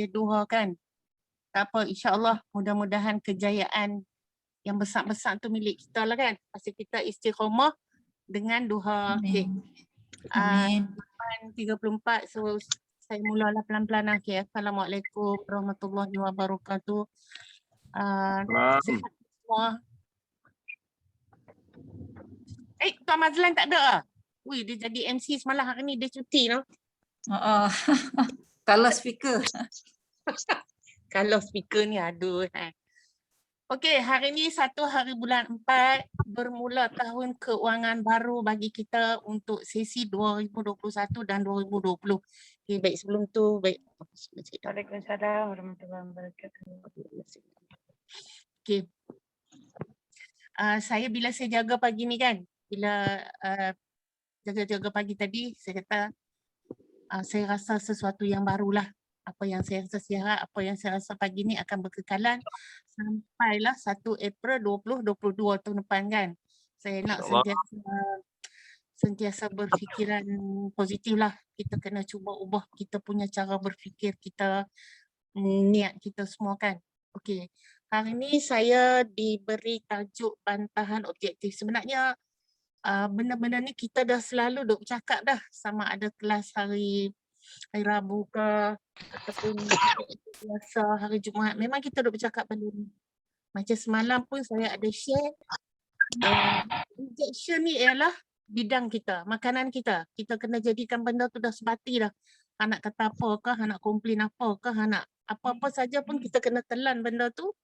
Duha kan. Tak apa, insyaAllah mudah-mudahan kejayaan yang besar-besar tu milik kita lah kan. Pasal kita istiqomah dengan duha. Okay. Amin. 34, so saya mulalah pelan-pelan. Okay. Assalamualaikum warahmatullahi wabarakatuh. Sihat semua. Tuan Mazlan tak ada lah? Wih, dia jadi MC semalam, hari ni dia cuti no? Kalau speaker. Kalau speaker ni aduh. Okey, hari ni 1 hari bulan 4, bermula tahun keuangan baru bagi kita untuk sesi 2021 dan 2020. Okey, baik sebelum tu, baik. Waalaikumsalam warahmatullahi wabarakatuh. Okey. Saya bila saya jaga pagi ni kan, bila jaga-jaga pagi tadi, saya kata saya rasa sesuatu yang barulah. Apa yang saya rasa sihat, apa yang saya rasa pagi ni akan berkekalan sampailah 1 April 2022 tahun depan kan. Saya nak sentiasa berfikiran positif lah. Kita kena cuba ubah kita punya cara berfikir kita, niat kita semua kan. Okey, hari ni saya diberi tajuk bantahan objektif. Sebenarnya benda-benda ni kita dah selalu duk cakap dah, sama ada kelas hari Rabu ke ataupun biasa hari Jumaat. Memang kita duk bercakap benda ni. Macam semalam pun saya ada share injection ni ialah bidang kita, makanan kita. Kita kena jadikan benda tu dah sebati dah. Anak kata apakah, anak komplain apakah, anak apa-apa saja pun kita kena telan benda tu.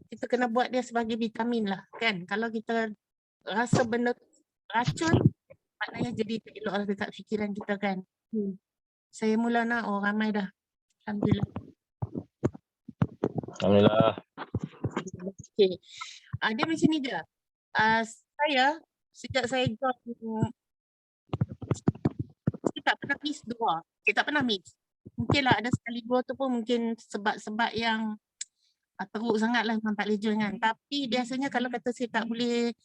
Kita kena buat dia sebagai vitamin lah kan. Kalau kita rasa benda tu racun, maknanya jadi tak elok lah dekat fikiran kita kan. Saya mula nak, ramai dah. Alhamdulillah. Alhamdulillah. Okay. Dia macam ni je. Saya, sejak saya join, saya tak pernah miss dua. Saya tak pernah miss. Mungkinlah ada sekali dua tu pun mungkin sebab-sebab yang teruk sangat lah, memang tak boleh join kan. Tapi biasanya kalau kata saya tak boleh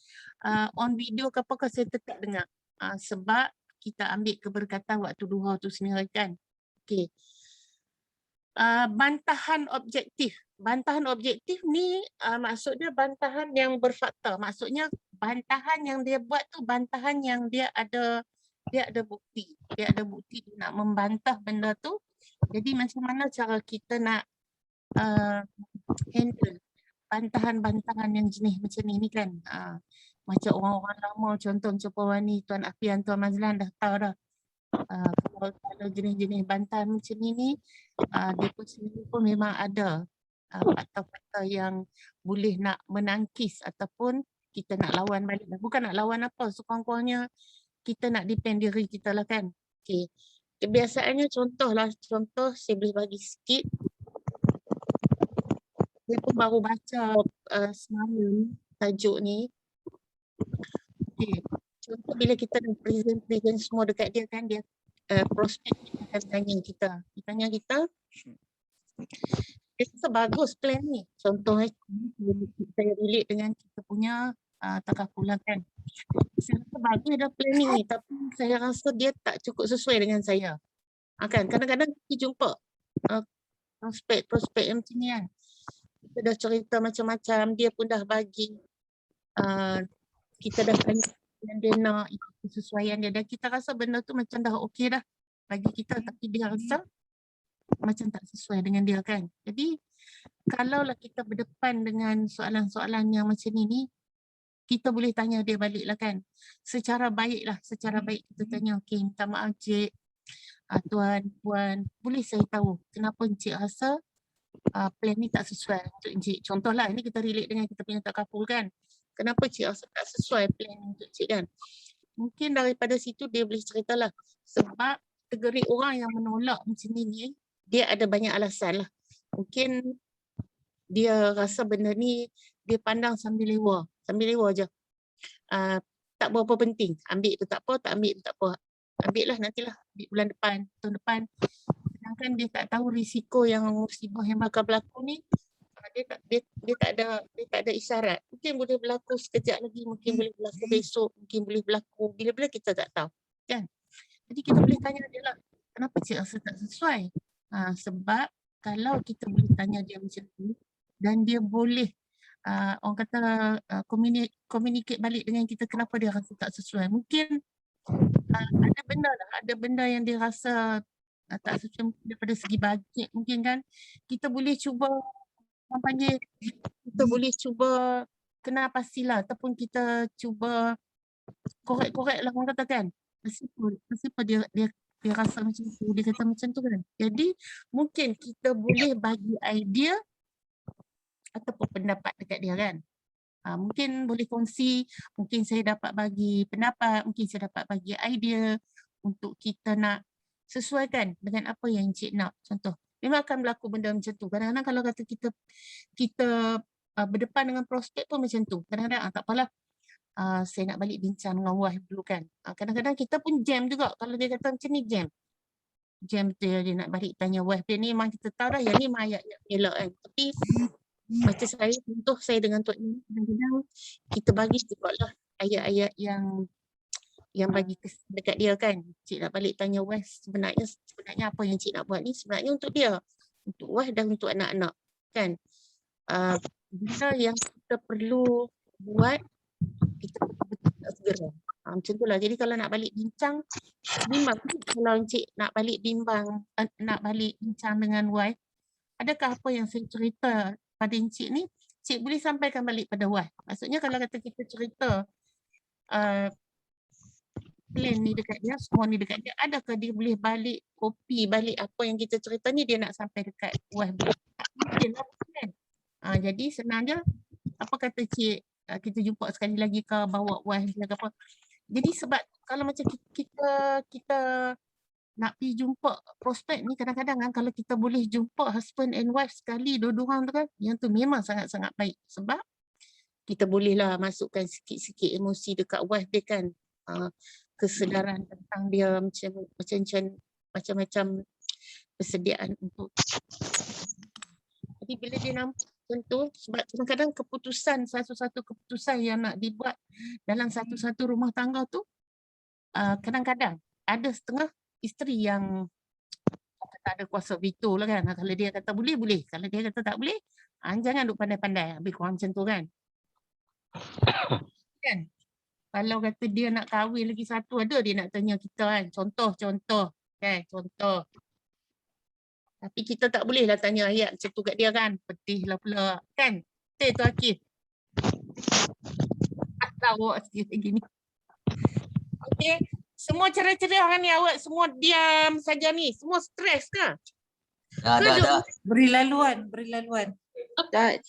on video ke apa, saya tetap dengar. Sebab kita ambil keberkatan waktu duha tu sendiri kan. Okay. Bantahan objektif. Bantahan objektif ni maksudnya bantahan yang berfakta. Maksudnya bantahan yang dia buat tu bantahan yang dia ada bukti. Dia ada bukti dia nak membantah benda tu. Jadi macam mana cara kita nak handle bantahan-bantahan yang jenis macam ni kan. Macam orang-orang lama, contoh macam Puan Wani, Tuan Afian, Tuan Mazlan dah tahu dah. Kalau jenis-jenis bantahan macam ni, dia pun sendiri pun memang ada fakta-fakta yang boleh nak menangkis ataupun kita nak lawan balik. Bukan nak lawan apa, sekurang-kurangnya kita nak defend diri kita lah kan. Okay. Kebiasaannya contoh saya boleh bagi sikit. Saya pun baru baca semalam tajuk ni. Okay. Contoh bila kita dah present semua dekat dia kan, dia prospek kita akan tanya kita. Dia tanya kita, dia rasa bagus plan ni. Contoh saya relate dengan kita punya takafulah kan. Saya rasa bagus dah plan ni, tapi saya rasa dia tak cukup sesuai dengan saya. Kan kadang-kadang kita jumpa prospek yang macam ni kan. Kita dah cerita macam-macam, dia pun dah bagi, kita dah tanya yang dia nak, ikut kesesuaian dia, dan kita rasa benda tu macam dah okey dah bagi kita, tapi dia rasa macam tak sesuai dengan dia kan. Jadi kalaulah kita berdepan dengan soalan-soalan yang macam ni, kita boleh tanya dia balik lah kan. Secara baik kita tanya, okey, minta maaf Cik, Tuan, Puan, boleh saya tahu kenapa Encik rasa plan ni tak sesuai untuk Encik. Contohlah, ini kita relate dengan kita punya takaful kan. Kenapa Cik rasa tak sesuai plan ni untuk Cik kan. Mungkin daripada situ dia boleh ceritalah. Sebab kategori orang yang menolak macam ni, dia ada banyak alasan lah. Mungkin dia rasa benda ni dia pandang sambil lewa je. Tak berapa penting. Ambil tu tak apa, tak ambil tu tak apa. Ambil lah, nantilah ambil bulan depan, tahun depan. Sedangkan dia tak tahu risiko yang musibah yang bakal berlaku ni. Dia tak ada isyarat. Mungkin boleh berlaku sekejap lagi, mungkin boleh berlaku besok, mungkin boleh berlaku bila-bila, kita tak tahu kan. Jadi kita boleh tanya dia lah, kenapa Cik rasa tak sesuai? Sebab kalau kita boleh tanya dia macam tu dan dia boleh orang kata communicate balik dengan kita kenapa dia rasa tak sesuai. Mungkin ada benda yang dia rasa tak sesuai daripada segi bajet mungkin kan. Kita boleh cuba orang panggil, kita boleh cuba kenal pastilah ataupun kita cuba korek-korek lah orang kata kan. Kenapa dia rasa macam tu, dia kata macam tu kan. Jadi mungkin kita boleh bagi idea ataupun pendapat dekat dia kan. Mungkin boleh kongsi, mungkin saya dapat bagi pendapat, mungkin saya dapat bagi idea untuk kita nak sesuaikan dengan apa yang Encik nak. Contoh, memang akan berlaku benda macam tu. Kadang-kadang kalau kata kita berdepan dengan prospek pun macam tu. Kadang-kadang tak apalah, saya nak balik bincang dengan wife dulu kan. Kadang-kadang kita pun jam juga. Kalau dia kata macam ni jam. Jam dia nak balik tanya wife dia ni memang kita tahu dah yang ni memang ayat elok kan. Tapi macam saya, contoh saya dengan Tok Yin, kadang-kadang kita bagi juga ayat-ayat yang bagi kesan dekat dia kan. Cik nak balik tanya West, sebenarnya apa yang Cik nak buat ni sebenarnya untuk dia, untuk West dan untuk anak-anak kan. Benda yang kita perlu buat, kita betul-betul tak segera. Macam tu lah. Jadi kalau nak balik bincang, bimbang kalau Cik nak balik bincang dengan wife, adakah apa yang saya cerita pada Encik ni, Cik boleh sampaikan balik pada wife. Maksudnya kalau kata kita cerita plan ni dekat dia, semua ni dekat dia, adakah dia boleh balik, copy balik apa yang kita cerita ni dia nak sampai dekat wife dia? Tak mungkin lah kan. Jadi senang je, apa kata Cik, kita jumpa sekali lagi ke bawa wife dia ke apa. Jadi sebab kalau macam kita nak pergi jumpa prospek ni kadang-kadang kan kalau kita boleh jumpa husband and wife sekali dua-dua orang tu kan, yang tu memang sangat-sangat baik sebab kita bolehlah masukkan sikit-sikit emosi dekat wife dia kan, kesedaran tentang dia macam-macam persediaan untuk. Jadi bila dia nampak macam tu, sebab kadang-kadang satu-satu keputusan yang nak dibuat dalam satu-satu rumah tangga tu, kadang-kadang ada setengah isteri yang tak ada kuasa veto lah kan. Kalau dia kata boleh, boleh. Kalau dia kata tak boleh, jangan duk pandai-pandai. Habis kurang macam tu kan. Kan? Kalau kata dia nak kahwin lagi satu, ada dia nak tanya kita kan. Contoh. Kan? Contoh. Tapi kita tak boleh lah tanya ayat macam tu kat dia kan. Pedih lah pula. Kan? Betul tu Akif. Lawak sikit lagi ni. Okey. Semua ceria-ceria kan ni awak semua diam saja ni. Semua stres ke? Ada. Beri laluan. Tak.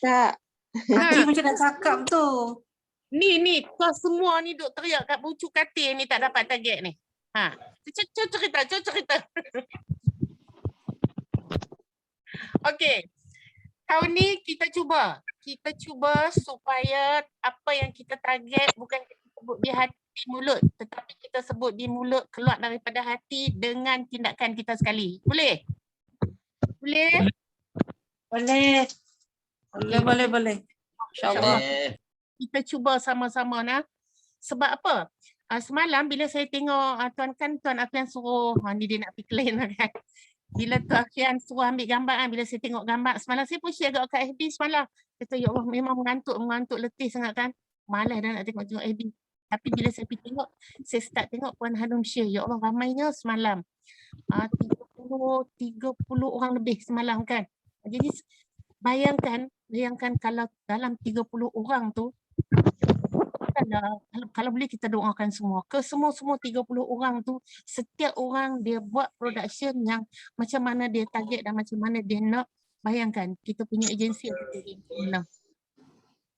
Akif macam nak cakap tu. Ni kau semua ni duk teriak kat pucuk katil ni tak dapat target ni. Cerita. Okey. Tahun ni kita cuba supaya apa yang kita target bukan kita sebut di hati di mulut, tetapi kita sebut di mulut keluar daripada hati dengan tindakan kita sekali. Boleh? Boleh? Boleh. InsyaAllah. Kita cuba sama-sama nah. Sebab apa? Semalam bila saya tengok Tuan Afian suruh, ni dia nak pergi claim lah kan. Bila Tuan Afian suruh ambil gambar kan, bila saya tengok gambar, semalam saya pun share kat FB semalam. Kata ya Allah memang mengantuk letih sangat kan. Malas dah nak tengok FB. Tapi bila saya pergi tengok, saya start tengok Puan Hanum share. Ya Allah ramainya semalam. 30 orang lebih semalam kan. Jadi bayangkan kalau dalam 30 orang tu, kalau boleh kita doakan semua. Ke semua 30 orang tu, setiap orang dia buat production yang macam mana dia target dan macam mana dia nak. Bayangkan kita punya agensi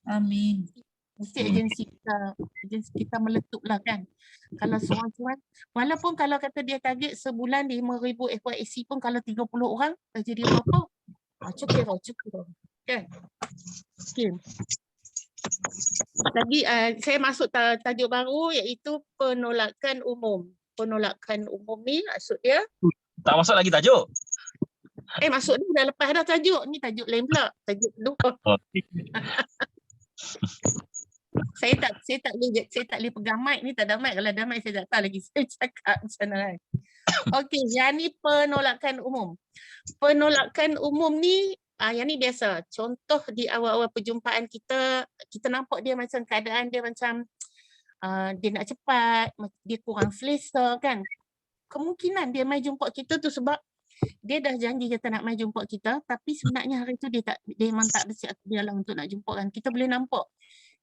Amin. mesti agensi kita meletup lah kan. Kalau seorang-seorang, walaupun kalau kata dia target sebulan 5,000 FYC pun kalau 30 orang, dah jadi berapa? Cukup kan? Okay. Lagi saya masuk tajuk baru iaitu penolakan umum. Penolakan umum ni maksud dia. Tak masuk lagi tajuk. Masuk ni dah lepas dah tajuk. Ni tajuk lain pula. Tajuk kedua. Saya tak boleh pegang mic ni, tak ada mic. Kalau ada mic saya tak tahu lagi saya cakap macam mana kan. Okey, yang ni penolakan umum. Penolakan umum ni yang ni biasa. Contoh di awal-awal perjumpaan kita, kita nampak dia macam keadaan dia macam dia nak cepat, dia kurang selesa kan. Kemungkinan dia mai jumpa kita tu sebab dia dah janji kata nak mai jumpa kita, tapi sebenarnya hari tu dia memang tak bersiap dia lah untuk nak jumpa kan. Kita boleh nampak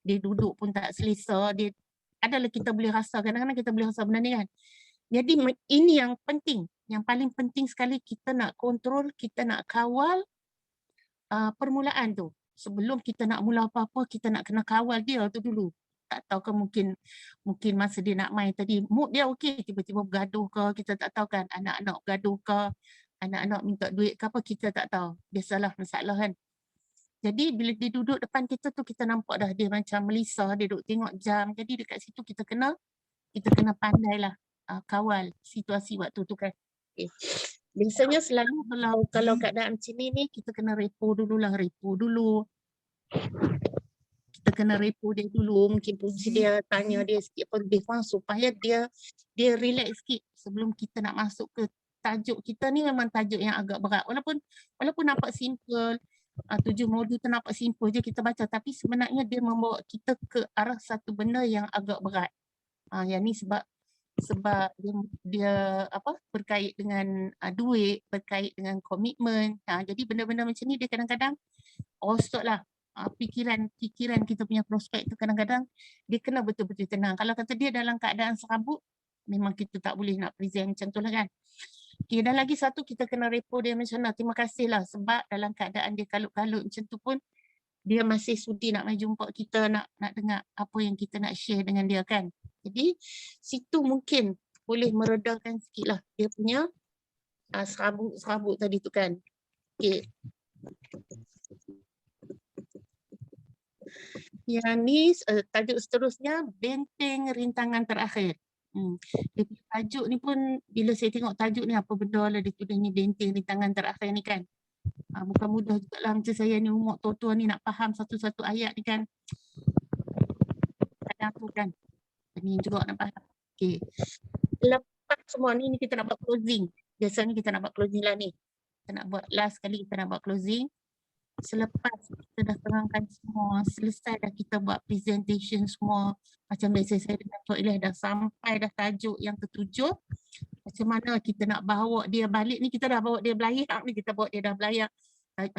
dia duduk pun tak selesa, dia adalah kita boleh rasa, kadang-kadang kita boleh rasa benda ni kan. Jadi ini yang penting, yang paling penting sekali kita nak kontrol, kita nak kawal permulaan tu. Sebelum kita nak mula apa-apa, kita nak kena kawal dia tu dulu. Tak tahu ke mungkin masa dia nak main tadi, mood dia okey, tiba-tiba bergaduh ke, kita tak tahu kan, anak-anak bergaduh ke, anak-anak minta duit ke apa, kita tak tahu. Biasalah masalah kan. Jadi bila dia duduk depan kita tu, kita nampak dah dia macam melisah, dia duduk tengok jam. Jadi dekat situ kita kena pandailah kawal situasi waktu tu kan. Okay. Biasanya selalu kalau keadaan macam ni kita kena repo dululah, kita kena repo dia dulu, mungkin puji dia, tanya dia sikit apa lebih kurang supaya dia relax sikit sebelum kita nak masuk ke tajuk kita ni. Memang tajuk yang agak berat, walaupun nampak simple, 7 modul tu nampak simple je kita baca, tapi sebenarnya dia membawa kita ke arah satu benda yang agak berat. Yang ni sebab dia berkait dengan duit, berkait dengan komitmen. Jadi benda-benda macam ni dia kadang-kadang rosotlah fikiran kita punya prospek tu. Kadang-kadang dia kena betul-betul tenang. Kalau kata dia dalam keadaan serabut, memang kita tak boleh nak present macam tu lah kan. Okay, dan lagi satu, kita kena repo dia macam mana. Terima kasih lah sebab dalam keadaan dia kalut-kalut macam tu pun dia masih sudi nak mai jumpa kita, nak dengar apa yang kita nak share dengan dia kan. Jadi situ mungkin boleh meredakan sikit lah dia punya serabut tadi tu kan. Okay. Yang ni tajuk seterusnya, benteng rintangan terakhir. Dia punya tajuk ni pun bila saya tengok tajuk ni, apa benda lah dia tulis ni, benteng rintangan terakhir ni kan. Bukan mudah juga lah macam saya ni umur tua-tua ni nak faham satu-satu ayat ni kan. Kadang tu kan ini juga nak faham. Okay. Lepas semua ni kita nak buat closing. Biasanya kita nak buat closing lah ni. Kita nak buat last kali, kita nak buat closing. Selepas kita dah terangkan semua, selesai dah kita buat presentation semua. Macam biasa saya dengan Tok Ilyas dah sampai dah tajuk yang ke-7. Macam mana kita nak bawa dia balik ni, kita dah bawa dia belayak ni, kita bawa dia dah belayak.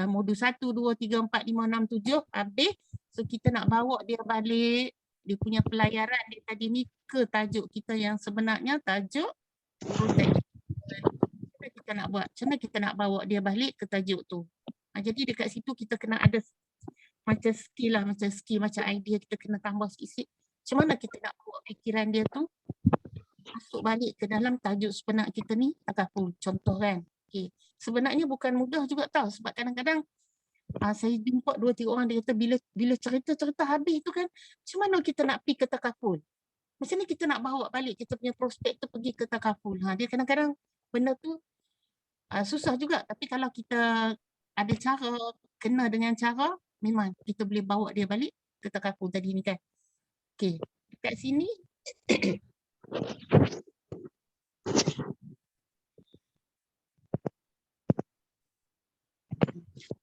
Modul 1, 2, 3, 4, 5, 6, 7 habis. So kita nak bawa dia balik, dia punya pelayaran dia tadi ni ke tajuk kita yang sebenarnya, tajuk protection. Macam mana kita nak buat? Macam mana kita nak bawa dia balik ke tajuk tu? Jadi dekat situ kita kena ada macam skill lah, macam idea kita kena tambah sikit-sikit. Macam mana kita nak bawa fikiran dia tu masuk balik ke dalam tajuk sebenar kita ni, takaful. Contoh kan. Okay. Sebenarnya bukan mudah juga tau, sebab kadang-kadang saya jumpa 2-3 orang dia kata bila cerita-cerita habis tu kan, macam mana kita nak pergi ke takaful? Macam ni kita nak bawa balik kita punya prospek tu pergi ke takaful. Dia kadang-kadang benda tu susah juga, tapi kalau kita ada cara, kena dengan cara, memang kita boleh bawa dia balik ke takaful tadi ni kan. Okay, dekat sini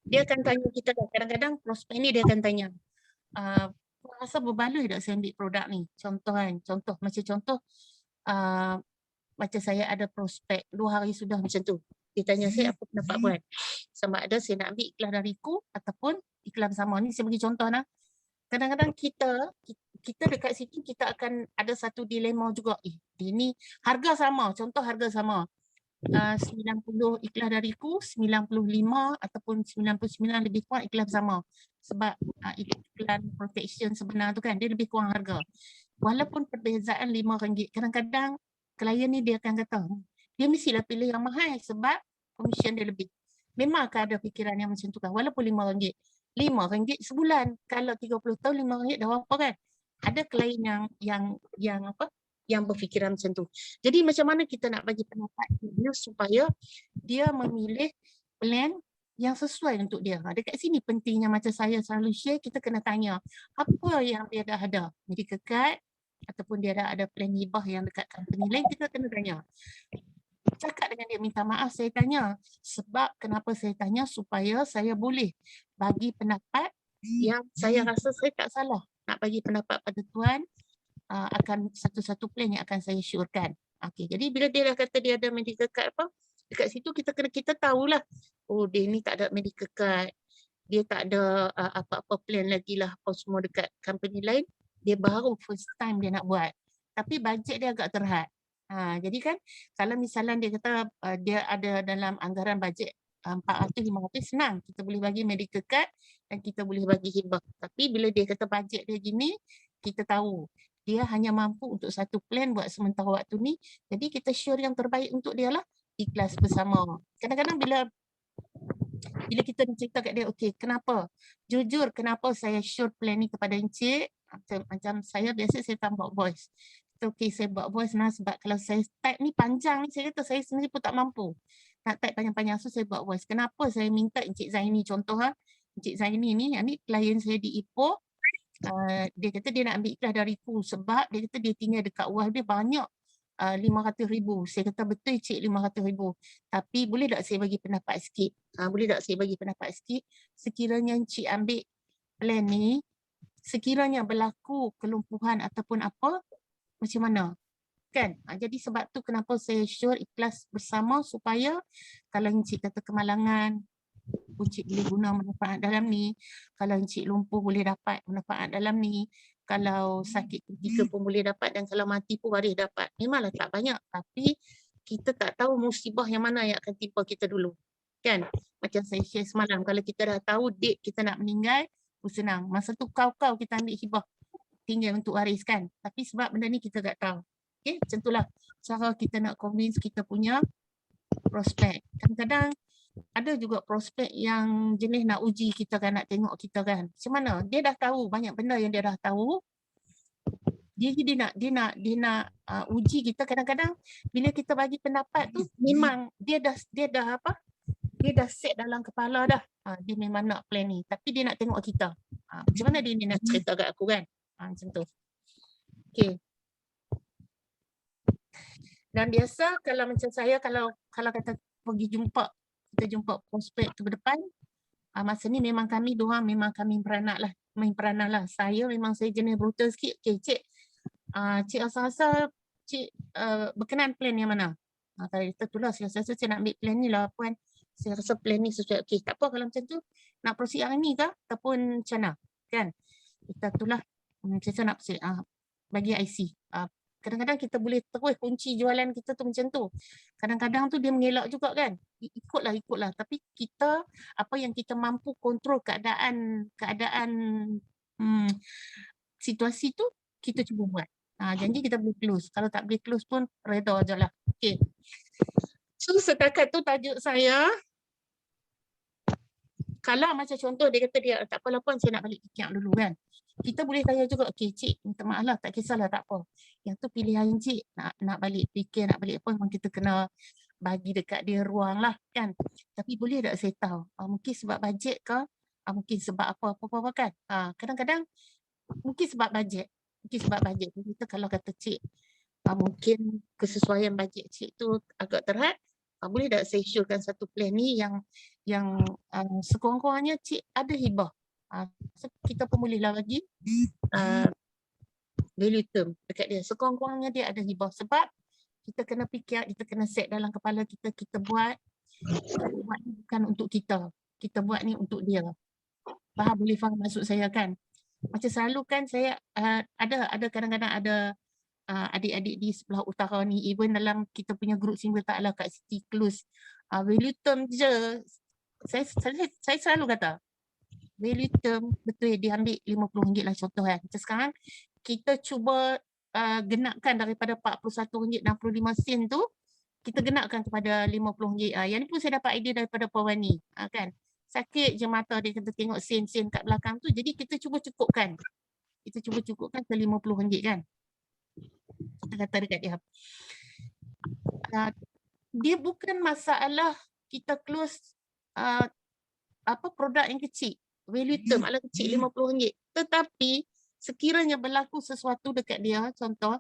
dia akan tanya kita dah, kadang-kadang prospek ni dia akan tanya, rasa berbaloi tak saya ambil produk ni? Contoh kan, contoh macam saya ada prospek 2 hari sudah macam tu. Dia tanya saya apa pendapat buat. Sama ada saya nak ambil iklan dariku ataupun iklan sama. Ni saya bagi contoh lah. Kadang-kadang kita dekat situ kita akan ada satu dilema juga. Dia ni harga sama, contoh harga sama. 90 iklan dariku, 95 ataupun 99 lebih kurang iklan sama. Sebab iklan protection sebenar tu kan, dia lebih kurang harga. Walaupun perbezaan RM5, kadang-kadang klien ni dia akan kata, dia mestilah pilih yang mahal sebab komisen dia lebih. Memang akan ada fikiran yang macam tu kan, walaupun RM5. RM5 sebulan, kalau 30 tahun RM5 dah berapa kan? Ada klien yang berfikiran macam tu. Jadi macam mana kita nak bagi pendapat dia supaya dia memilih plan yang sesuai untuk dia. Dekat sini pentingnya macam saya selalu share, kita kena tanya apa yang dia dah ada. Medical card ataupun dia dah ada plan hibah yang dekat company lain, kita kena tanya. cakap dengan dia minta maaf. Saya tanya sebab kenapa saya tanya supaya saya boleh bagi pendapat yang saya rasa saya tak salah. Nak bagi pendapat pada tuan akan satu-satu plan yang akan saya syorkan. Okey, jadi bila dia dah kata dia ada medical card apa, dekat situ kita tahulah. Oh, dia ni tak ada medical card. Dia tak ada apa-apa plan lagi lah apa semua dekat company lain. Dia baru first time dia nak buat. Tapi bajet dia agak terhad. Jadi kan kalau misalnya dia kata dia ada dalam anggaran bajet 400-500 senang. Kita boleh bagi medical card dan kita boleh bagi hibah. Tapi bila dia kata bajet dia gini, kita tahu dia hanya mampu untuk satu plan buat sementara waktu ni. Jadi kita sure yang terbaik untuk dia lah. Ikhlas bersama. Kadang-kadang bila kita cerita kat dia, okey, kenapa? Jujur, kenapa saya sure plan ni kepada Encik? Macam saya biasa saya tambah voice. Okey, saya buat voice nah sebab kalau saya type ni panjang ni, saya kata saya sendiri pun tak mampu. Nak type panjang-panjang, so saya buat voice. Kenapa saya minta Encik Zaini contoh Encik Zaini ni klien saya di Ipoh. Dia kata dia nak ambil ikhlas dariku sebab dia kata dia tinggal dekat UAS dia banyak 500,000. Saya kata betul cik 500,000. Tapi boleh tak saya bagi pendapat sikit? Boleh tak saya bagi pendapat sikit? Sekiranya cik ambil plan ni, sekiranya berlaku kelumpuhan ataupun apa, macam mana? Kan? Jadi sebab tu kenapa saya sure ikhlas bersama supaya kalau encik kata kemalangan, encik boleh guna manfaat dalam ni. Kalau encik lumpuh boleh dapat manfaat dalam ni. Kalau sakit kritikal pun boleh dapat dan kalau mati pun waris dapat. Memanglah tak banyak tapi kita tak tahu musibah yang mana yang akan timpa kita dulu. Kan? Macam saya share semalam, kalau kita dah tahu date kita nak meninggal, senang. Masa tu kau kita ambil hibah. Tinggal untuk waris kan. Tapi sebab benda ni kita tak tahu. Okay, macam itulah cara kita nak convince kita punya prospek. Kadang-kadang ada juga prospek yang jenis nak uji kita kan, nak tengok kita kan. Macam mana? Dia dah tahu banyak benda yang dia dah tahu. Dia nak uji kita. Kadang-kadang bila kita bagi pendapat tu memang dia dah set dalam kepala dah. Dia memang nak plan ni. Tapi dia nak tengok kita. Macam mana dia ni nak cerita kat aku kan? Macam tu. Okay. Dan biasa kalau macam saya, kalau kata pergi kita jumpa prospek tu ke depan, masa ni memang kami dua memang kami main peranan lah. Saya memang saya jenis brutal sikit. Okay, cik, cik asal-asal cik berkenan plan yang mana? Kalau kita tu lah, saya rasa saya nak ambil plan ni lah puan. Saya rasa plan ni sesuai. Okay, tak apa kalau macam tu, nak proceed yang ni kah? Ataupun macam mana? Kan? Kita tu lah, saya nak bagi IC. Kadang-kadang kita boleh terus kunci jualan kita tu macam tu. Kadang-kadang tu dia mengelak juga kan. Ikutlah. Tapi kita, apa yang kita mampu kontrol keadaan situasi tu, kita cuba buat. Janji kita boleh close. Kalau tak boleh close pun, reda je lah. Okay. So setakat tu tajuk saya. Kalau macam contoh dia kata dia, tak apalah puan saya nak balik fikir dulu kan. Kita boleh tanya juga, okey cik, minta maaf lah, tak kisahlah, tak apa. Yang tu pilihan cik, nak balik fikir, nak balik apa, memang kita kena bagi dekat dia ruang lah kan. Tapi boleh tak saya tahu, mungkin sebab bajet ke, mungkin sebab apa kan. Kadang-kadang mungkin sebab bajet. Kita kalau kata cik, mungkin kesesuaian bajet cik tu agak terhad, boleh tak saya syorkan satu plan ni yang sekurang-kurangnya cik ada hibah. So kita pun bolehlah bagi value term dekat dia. Sekurang-kurangnya dia ada hibah sebab kita kena fikir, kita kena set dalam kepala kita buat ni bukan untuk kita. Kita buat ni untuk dia. Boleh faham maksud saya kan? Macam selalu kan saya ada kadang-kadang ada adik-adik di sebelah utara ni, even dalam kita punya group single taklah kat City Close, value term je. Saya selalu kata value term betul dia ambil RM50 lah contoh kan. Macam sekarang kita cuba genapkan daripada RM41.65 tu, kita genapkan kepada RM50. Yang ni pun saya dapat idea daripada Puan Wani kan. Sakit je mata dia kata tengok sen kat belakang tu, jadi kita cuba cukupkan. Kita cuba cukupkan ke RM50 kan. Kita kata dekat dia. Dia bukan masalah kita close produk yang kecil. Value term ala kecil RM50. Tetapi sekiranya berlaku sesuatu dekat dia, contoh,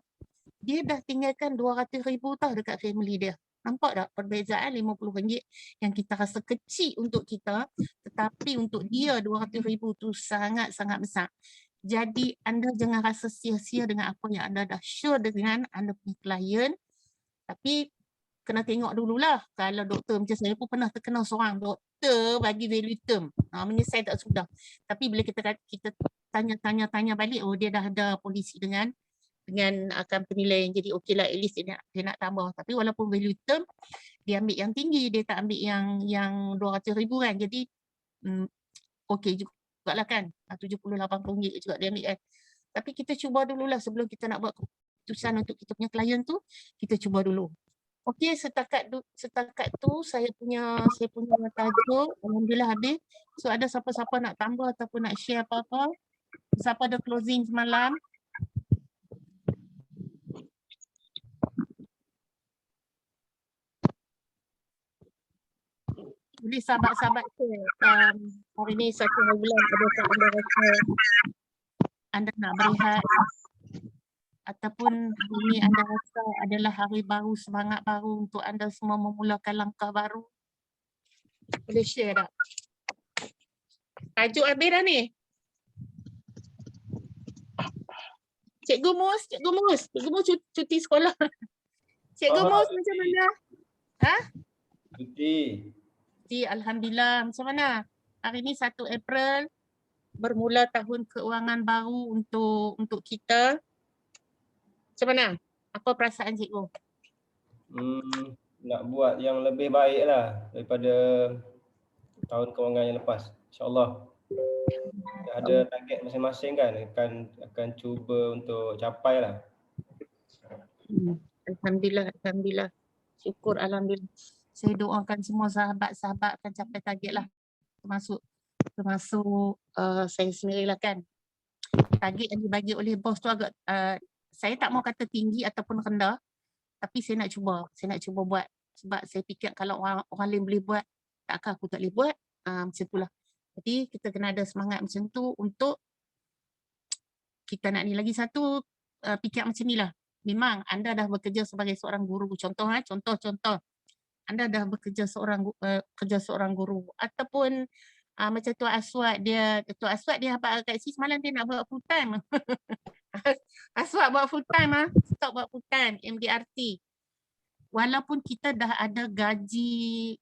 dia dah tinggalkan 200,000 tau dekat family dia. Nampak tak perbezaan RM50 yang kita rasa kecil untuk kita, tetapi untuk dia RM200,000 tu sangat-sangat besar. Jadi anda jangan rasa sia-sia dengan apa yang anda dah share dengan anda punya klien. Tapi kena tengok dululah. Kalau doktor macam saya pun pernah terkenal seorang doktor bagi value term. Menyesal tak sudah. Tapi bila kita tanya balik, oh dia dah ada polisi dengan company lain. Jadi okey lah, at least dia nak tambah. Tapi walaupun value term, dia ambil yang tinggi, dia tak ambil yang RM200,000 kan. Jadi okey juga lah kan. RM70-80 juga dia ambil kan. Tapi kita cuba dululah sebelum kita nak buat keputusan untuk kita punya klien tu, kita cuba dulu. Okey, setakat tu saya punya tajuk alhamdulillah habis. So ada siapa-siapa nak tambah ataupun nak share apa-apa? Siapa ada closing semalam? Boleh sahabat-sahabat hari ni satu hari bulan, adakah anda rasa anda nak berehat ataupun hari ni anda rasa adalah hari baru, semangat baru untuk anda semua memulakan langkah baru? Boleh share tak? Tajuk habis dah ni. Cikgu Mus cuti sekolah. Cikgu Mus macam mana? Cuti. Alhamdulillah. Macam mana? Hari ni 1 April bermula tahun keuangan baru untuk kita. Macam mana? Apa perasaan cikgu? Nak buat yang lebih baik lah daripada tahun keuangan yang lepas. InsyaAllah. Ada target masing-masing kan, akan cuba untuk capai lah. Alhamdulillah. Syukur alhamdulillah. Saya doakan semua sahabat-sahabat akan capai target lah. Termasuk saya sendirilah kan. Target yang dibagi oleh bos tu agak saya tak mau kata tinggi ataupun rendah, tapi saya nak cuba buat. Sebab saya fikir kalau orang lain boleh buat, takkan aku tak boleh buat. Macam itulah. Jadi kita kena ada semangat macam tu untuk kita nak ni. Lagi satu fikir macam ni lah. Memang anda dah bekerja sebagai seorang guru. Contoh. Anda dah bekerja seorang guru. Ataupun macam Tuan Aswad dia habaq kat sini semalam dia nak buat full time. Aswad buat full time stop buat full time MDRT. Walaupun kita dah ada gaji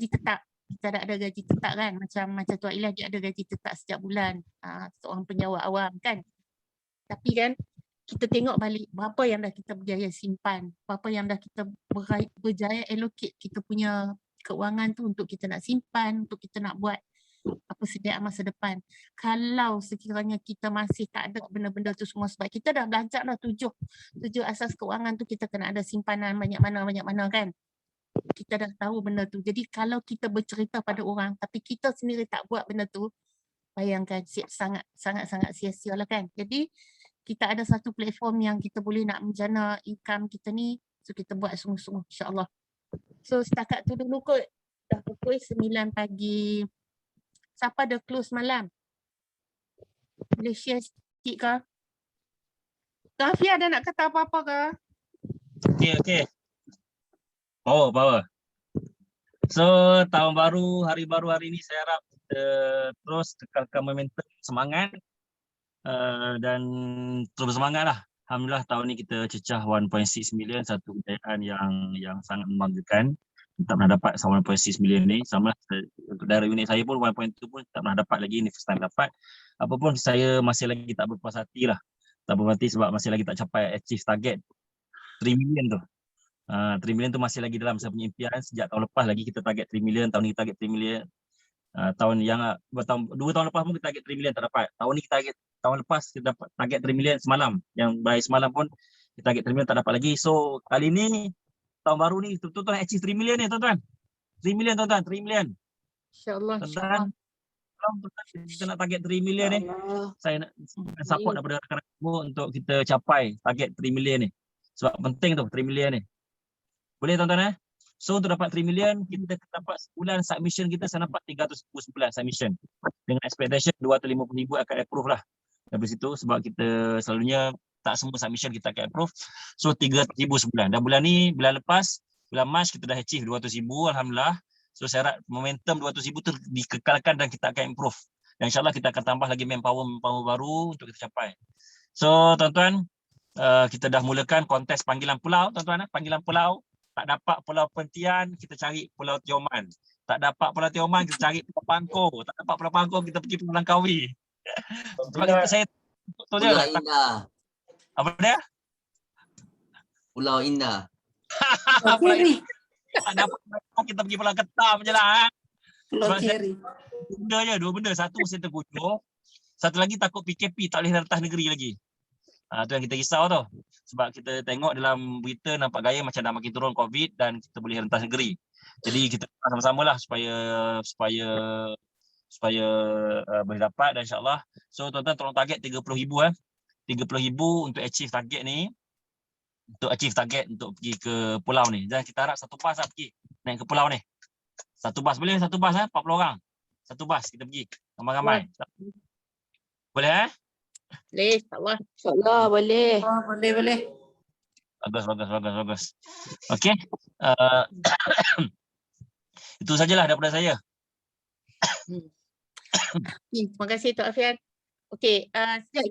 tetap. Kita dah ada gaji tetap kan. Macam Tuan Ilyas dia ada gaji tetap setiap bulan. Seorang penjawat awam kan. Tapi kan kita tengok balik berapa yang dah kita berjaya simpan. Berapa yang dah kita berjaya allocate kita punya keuangan tu untuk kita nak simpan, untuk kita nak buat persediaan masa depan. Kalau sekiranya kita masih tak ada benda-benda tu semua, sebab kita dah belajar dah tujuh asas keuangan tu, kita kena ada simpanan banyak mana kan. Kita dah tahu benda tu. Jadi kalau kita bercerita pada orang tapi kita sendiri tak buat benda tu, bayangkan sangat-sangat sia-sia lah kan. Jadi kita ada satu platform yang kita boleh nak menjana income kita ni, so kita buat sungguh-sungguh insya-Allah. So setakat tu dulu kot. Dah pukul 9 pagi. Siapa ada close malam? Boleh share sikit ke? Kak Afia ada nak kata apa-apa ke? Okey. Power. So tahun baru, hari baru hari ni saya harap kita terus tekalkan momentum semangat dan terus bersemangat lah. Alhamdulillah tahun ni kita cecah 1.6 million, satu kejayaan yang sangat membanggakan. Tak pernah dapat 1.6 million ni. Sama untuk dari unit saya pun 1.2 pun tak pernah dapat lagi, ni first time dapat. Apapun saya masih lagi tak berpuas hati lah. Tak berpuas hati sebab masih lagi tak capai achieve target 3 million tu. 3 million tu masih lagi dalam saya punya impian. Sejak tahun lepas lagi kita target 3 million, tahun ni target 3 million. Tahun 2 tahun lepas pun kita target 3 million tak dapat. Tahun ni kita target, tahun lepas kita dapat target 3 million semalam. Yang baik semalam pun kita target 3 million tak dapat lagi. So kali ni tahun baru ni betul-betul achieve 3 million ni tuan-tuan. 3 million tuan-tuan, 3 million. InsyaAllah. Kalau kita nak target 3 million ni, saya nak support daripada rakan-rakan semua untuk kita capai target 3 million ni. Sebab penting tu 3 million ni. Boleh tuan-tuan So untuk dapat 3 million, kita dapat sebulan submission kita saya dapat 300 sebulan submission. Dengan expectation 250,000 akan approve lah. Dari situ sebab kita selalunya tak semua submission kita akan approve. So 3,000 sebulan. Dan bulan ni, bulan lepas bulan Mac kita dah achieve 200,000 alhamdulillah. So saya harap momentum 200,000 tu dikekalkan dan kita akan improve. Dan insyaAllah kita akan tambah lagi manpower baru untuk kita capai. So tuan-tuan, kita dah mulakan kontes panggilan pulau tuan-tuan. Panggilan pulau, tak dapat Pulau Perhentian, kita cari Pulau Tioman. Tak dapat Pulau Tioman, kita cari Pulau Pangkor. Tak dapat Pulau Pangkor, kita pergi Pulau Langkawi. Sebab itu saya betul je. Pulau Indah. Apa dia? Pulau Indah. Pulau Indah. Tak dapat kita pergi Pulau Ketam je lah. Pulau Sebab saya- Keri. Benda je, dua benda. Satu mesti terkucur. Satu lagi takut PKP tak boleh rentas negeri lagi. Tu yang kita risau tu. Sebab kita tengok dalam berita nampak gaya macam dah makin turun COVID dan kita boleh rentas negeri. Jadi kita sama-sama lah supaya boleh dapat dan insyaAllah. So tuan-tuan tolong target 30,000 30,000 untuk achieve target ni. Untuk achieve target untuk pergi ke pulau ni. Dan kita harap satu bas lah pergi naik ke pulau ni. Satu bas boleh, 40 orang. Satu bas kita pergi ramai-ramai. Boleh Boleh, insyaAllah. InsyaAllah boleh. Oh, boleh. Bagus. Okey. Itu sajalah daripada saya. Terima kasih Tok Afian. Okey,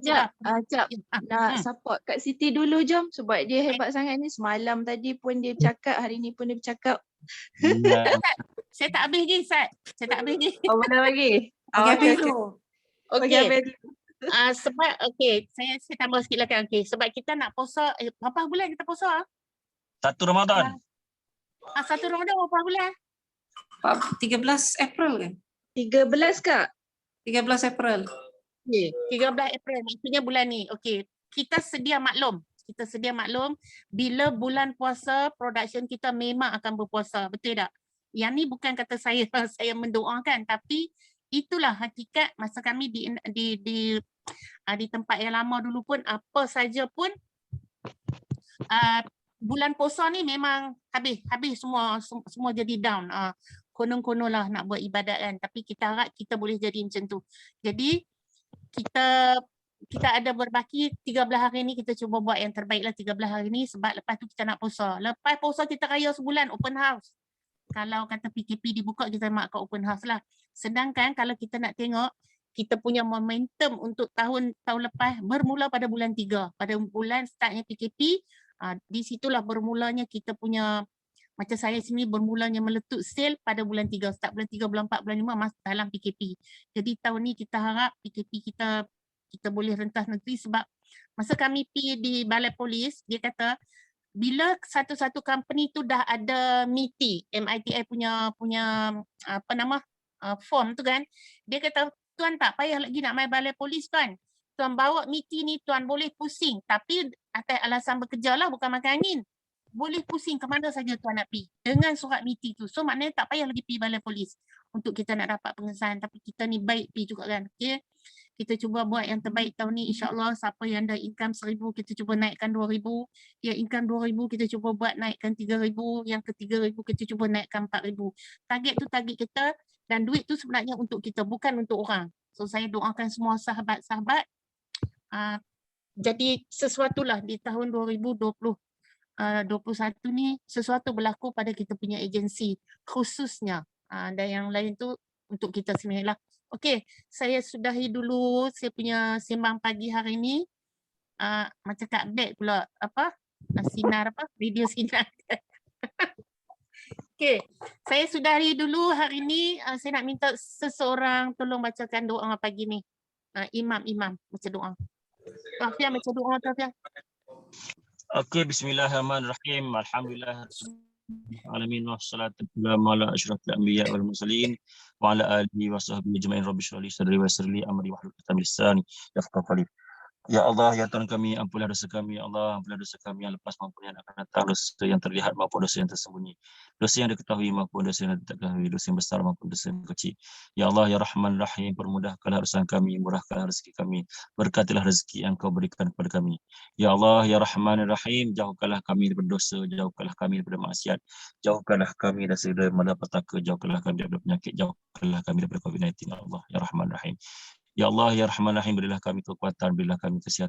Jap. Nak Hmm. support Kak Siti dulu jom. Sebab dia hebat sangat ni. Semalam tadi pun dia bercakap, hari ni pun dia bercakap. Saya tak habis lagi, Sat. Saya tak habis lagi. Oh, mana lagi? Okey, okey, dulu. Okey. Okey. Sebab saya tambah sikit lah kan. Okey, sebab kita nak puasa berapa bulan kita puasa? 1 Ramadan. 1 Ramadan berapa bulan? 13 April kan? 13 Kak? 13 April. Okey, 13 April maksudnya bulan ni. Okey, kita sedia maklum. Bila bulan puasa production kita memang akan berpuasa. Betul tak? Yang ni bukan kata saya saya mendoakan, tapi itulah hakikat masa kami di tempat yang lama dulu pun apa saja pun bulan puasa ni memang habis semua jadi down. Konon-konon lah nak buat ibadat kan, tapi kita harap kita boleh jadi macam tu. Jadi kita ada berbaki 13 hari ni, kita cuba buat yang terbaik lah 13 hari ni sebab lepas tu kita nak puasa. Lepas puasa kita raya sebulan open house. Kalau kata PKP dibuka kita mak kat open house lah. Sedangkan kalau kita nak tengok kita punya momentum untuk tahun lepas bermula pada bulan 3. Pada bulan startnya PKP, di situlah bermulanya kita punya, macam saya sini bermulanya meletup sale pada bulan 3. Start bulan 3, bulan 4, bulan 5 masuk dalam PKP. Jadi tahun ni kita harap PKP kita boleh rentas negeri sebab masa kami pergi di Balai Polis, dia kata bila satu-satu company tu dah ada MITI punya form tu kan, dia kata tuan tak payah lagi nak main Balai Polis tuan. Tuan bawa MITI ni tuan boleh pusing, tapi atas alasan bekerja lah, bukan makan angin. Boleh pusing ke mana saja tuan nak pergi dengan surat MITI tu. So maknanya tak payah lagi pergi Balai Polis untuk kita nak dapat pengesahan, tapi kita ni baik pergi juga kan. Okay? Kita cuba buat yang terbaik tahun ni, insyaAllah. Siapa yang dah income 1,000 kita cuba naikkan 2,000. Yang income 2,000 kita cuba buat naikkan 3,000. Yang ke 3,000 kita cuba naikkan 4,000. Target tu target kita, dan duit tu sebenarnya untuk kita, bukan untuk orang. So saya doakan semua sahabat-sahabat jadi sesuatulah di tahun 2021 ni, sesuatu berlaku pada kita punya agensi khususnya, dan yang lain tu untuk kita sendiri lah. Okey, saya sudahi dulu saya punya sembang pagi hari ni. Macam Kak Bet pula sinar video sinar. Okey, saya sudahi dulu hari ni. Saya nak minta seseorang tolong bacakan doa pagi ni. Imam baca doa. Tafian baca doa Tafian. Okey, bismillahirrahmanirrahim. Alhamdulillah alamin wassalatu wassalamu ala asyrafil anbiya wal mursalin wa ala alihi wa sahbihi ajma'in. Rabbi shrah li sadri wa yassir li amri wahlul 'uqdatam min lisani yafqahu qawli. Ya Allah, ya Tuhan kami, ampunlah dosa kami, ya Allah, ampunlah dosa kami yang lepas maupun yang akan datang, dosa yang terlihat maupun dosa yang tersembunyi, dosa yang diketahui maupun dosa yang tidak diketahui, dosa yang besar maupun dosa yang kecil. Ya Allah, ya Rahman Rahim, permudahkanlah urusan kami, murahkanlah rezeki kami, berkatilah rezeki yang Kau berikan kepada kami. Ya Allah, ya Rahman Rahim, jauhkanlah kami daripada dosa, jauhkanlah kami daripada maksiat, jauhkanlah kami daripada malapetaka, jauhkanlah kami daripada penyakit, jauhkanlah kami daripada COVID-19. Ya Allah, ya Rahman Rahim. Ya Allah, ya Rahman Rahim, berilah kami kekuatan, berilah kami kesihatan,